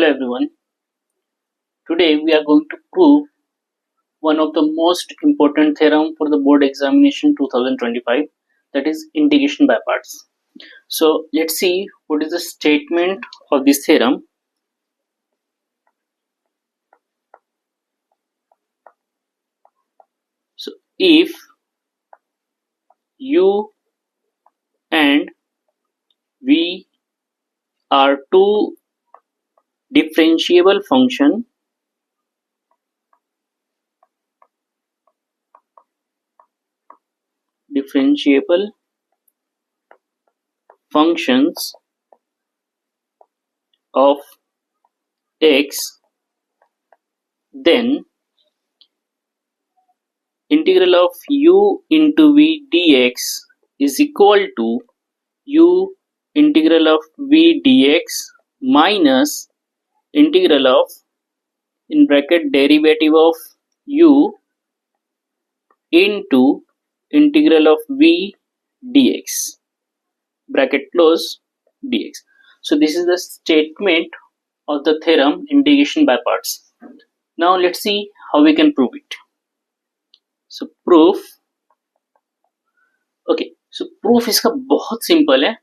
Hello everyone. Today we are going to prove one of the most important theorem for the board examination 2025, that is integration by parts. So let's see what is the statement of this theorem. So if u and v are two differentiable functions of x, then integral of u into v dx is equal to u integral of v dx minus integral of in bracket derivative of u into integral of v dx bracket close dx. So this is the statement of the theorem integration by parts. Now let's see how we can prove it. So proof, okay, so proof इसका बहुत simple है.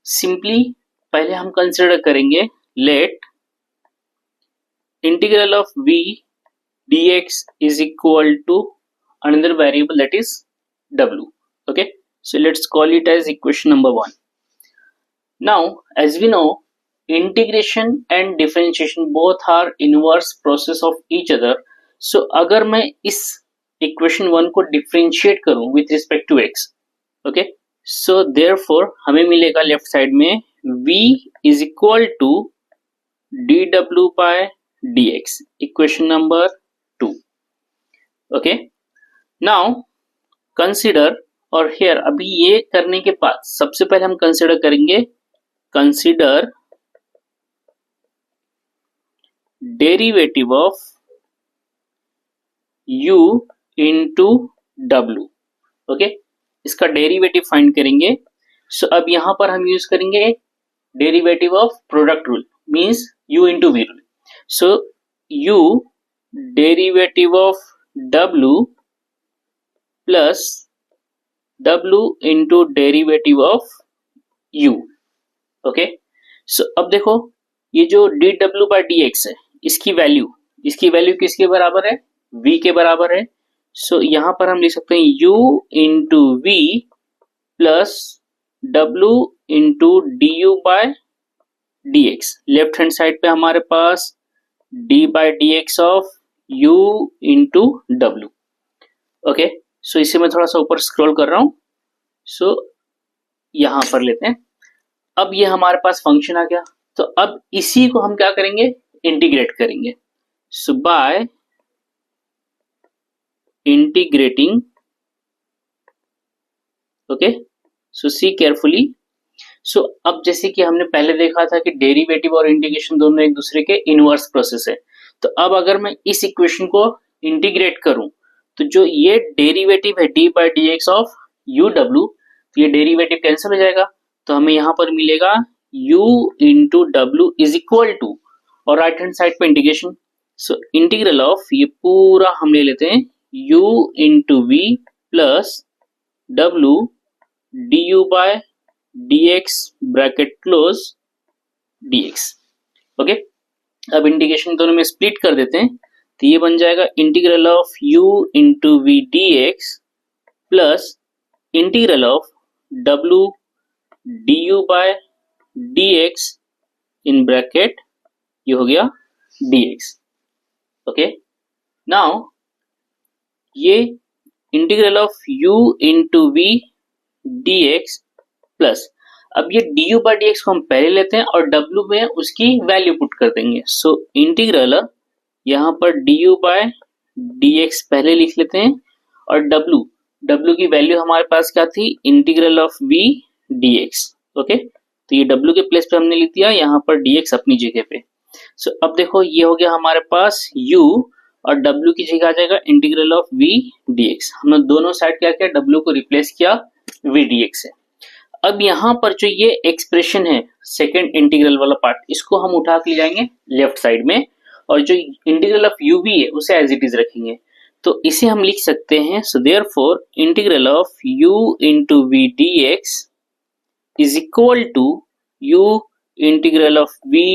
Simply पहले हम consider करेंगे late integral of v dx is equal to another variable, that is w. Okay, so let's call it as equation number 1. Now as we know, integration and differentiation both are inverse process of each other. So अगर मैं इस equation 1 को differentiate करूं with respect to x, okay, so therefore हमें मिलेगा left side में v is equal to dw by dx, equation number 2. okay, now consider, और here अभी ये करने के बाद सबसे पहले हम कंसिडर करेंगे derivative of u into w. Okay, इसका डेरिवेटिव फाइंड करेंगे. सो अब यहां पर हम यूज करेंगे derivative of product rule, means u into v rule. So u derivative of w plus w into derivative of u. Okay, so अब देखो ये जो dw by dx है, इसकी वैल्यू किसके बराबर है? v के बराबर है. सो यहां पर हम लिख सकते हैं u into v plus w into du by dx. Left hand side पे हमारे पास d by dx of u into w. Okay, so इसे मैं थोड़ा सा ऊपर स्क्रॉल कर रहा हूं. सो यहां पर लेते हैं. अब ये हमारे पास फंक्शन आ गया. तो अब इसी को हम क्या करेंगे? इंटीग्रेट करेंगे. So by integrating, okay, so see carefully. So अब जैसे कि हमने पहले देखा था कि डेरिवेटिव और इंटीग्रेशन दोनों एक दूसरे के इनवर्स प्रोसेस है. तो अब अगर मैं इस इक्वेशन को इंटीग्रेट करूं तो जो ये डेरिवेटिव है d by dx of u w, तो ये डेरिवेटिव कैंसिल हो जाएगा. तो हमें यहां पर मिलेगा u into w is equal to, और राइट हैंड साइड पे इंटीग्रेशन. सो इंटीग्रल ऑफ ये पूरा हम ले लेते हैं u into v plus w du by dx bracket close dx. Okay, अब इंटीग्रेशन दोनों में स्प्लिट कर देते हैं. तो ये बन जाएगा integral of u into v dx plus integral of w du by dx in bracket, ये हो गया dx. ओके, नाउ ये integral of u into v dx plus, अब ये du by dx को हम पहले लेते हैं और w में उसकी वैल्यू पुट कर देंगे. सो इंटीग्रल यहाँ पर du by dx पहले लिख लेते हैं, और w की वैल्यू हमारे पास क्या थी? Integral of v dx. Okay, तो ये w के प्लेस पे हमने लिख दिया, यहाँ पर dx अपनी जगह पे. सो अब देखो ये हो गया हमारे पास u, और w की जगह आ जाएगा इंटीग्रल ऑफ v dx. हमने दोनों साइड क्या किया? w को रिप्लेस किया v dx से. अब यहाँ पर जो ये एक्सप्रेशन है सेकेंड इंटीग्रल वाला पार्ट, इसको हम उठा के ले जाएंगे लेफ्ट साइड में, और जो इंटीग्रल ऑफ u v है उसे एज इट इज रखेंगे। तो इसे हम लिख सकते हैं, so therefore integral of u into v dx is equal to u integral of v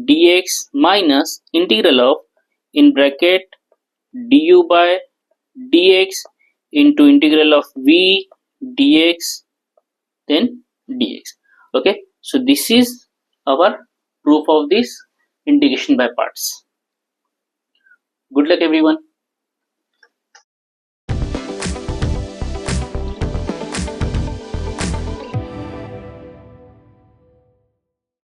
dx minus integral of in bracket du by dx into integral of v dx then dx. Okay, so this is our proof of this integration by parts. Good luck everyone.